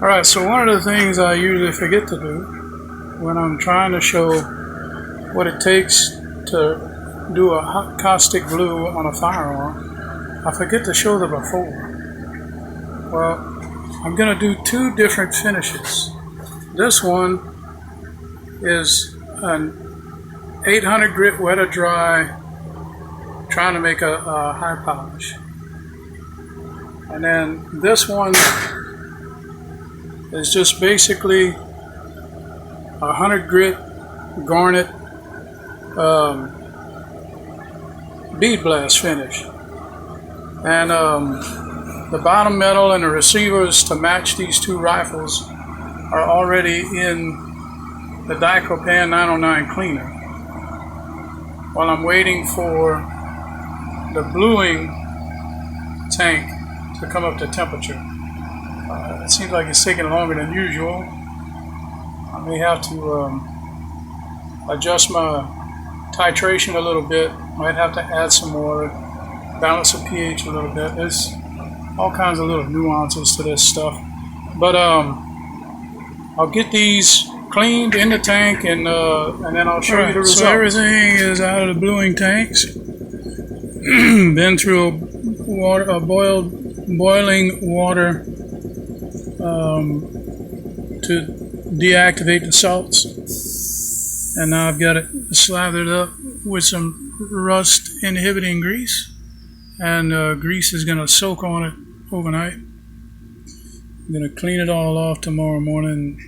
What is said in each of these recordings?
Alright, so one of the things I usually forget to do when I'm trying to show what it takes to do a hot caustic blue on a firearm, I forget to show the before. Well, I'm going to do two different finishes. This one is an 800 grit wet or dry, trying to make a high polish. And then this one is just basically 100 grit garnet bead blast finish. And the bottom metal and the receivers to match these two rifles are already in the Dicopan 909 cleaner. While I'm waiting for the bluing tank to come up to temperature. It seems like it's taking longer than usual. I may have to adjust my titration a little bit. Might have to add some more, balance the pH a little bit. There's all kinds of little nuances to this stuff. But I'll get these cleaned in the tank and then I'll show you the results. So everything is out of the bluing tanks. Been through boiling water to deactivate the salts, and now I've got it slathered up with some rust inhibiting grease, and grease is going to soak on it overnight. I'm going to clean it all off tomorrow morning,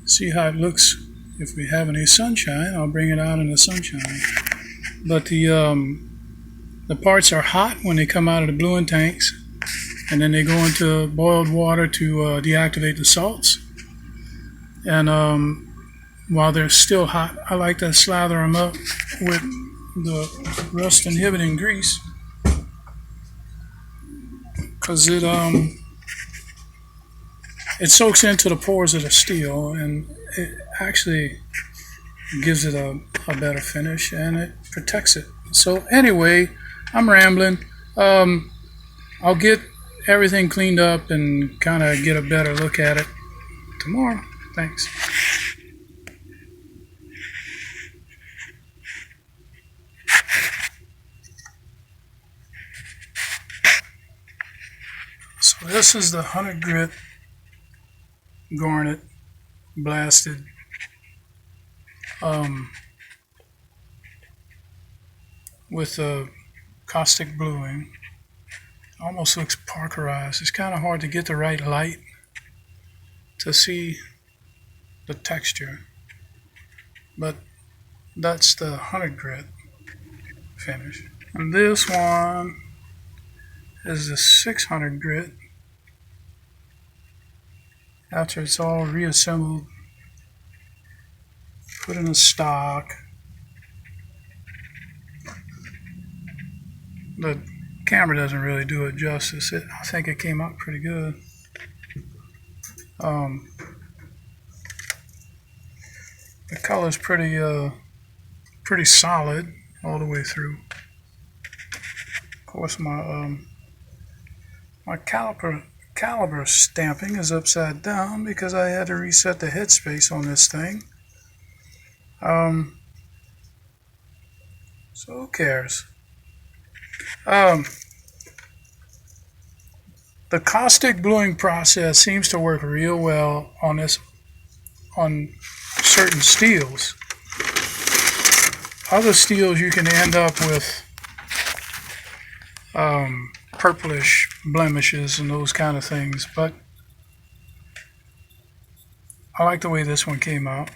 see how it looks. If we have any sunshine, I'll bring it out in the sunshine. But the parts are hot when they come out of the bluing tanks, and then they go into boiled water to deactivate the salts. And while they're still hot, I like to slather them up with the rust inhibiting grease, because it soaks into the pores of the steel, and it actually gives it a better finish, and it protects it. So anyway, I'm rambling. I'll get everything cleaned up and kind of get a better look at it tomorrow. Thanks. So this is the 100 grit garnet blasted with a caustic bluing. Almost looks parkerized. It's kind of hard to get the right light to see the texture, but that's the 100 grit finish. And this one is the 600 grit. After it's all reassembled, put in a stock. The camera doesn't really do it justice. I think it came out pretty good. The color's pretty solid all the way through. Of course, my caliber stamping is upside down because I had to reset the headspace on this thing. So who cares? The caustic bluing process seems to work real well on certain steels. Other steels you can end up with purplish blemishes and those kind of things, but I like the way this one came out.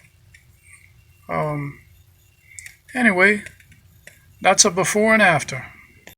Anyway, that's a before and after.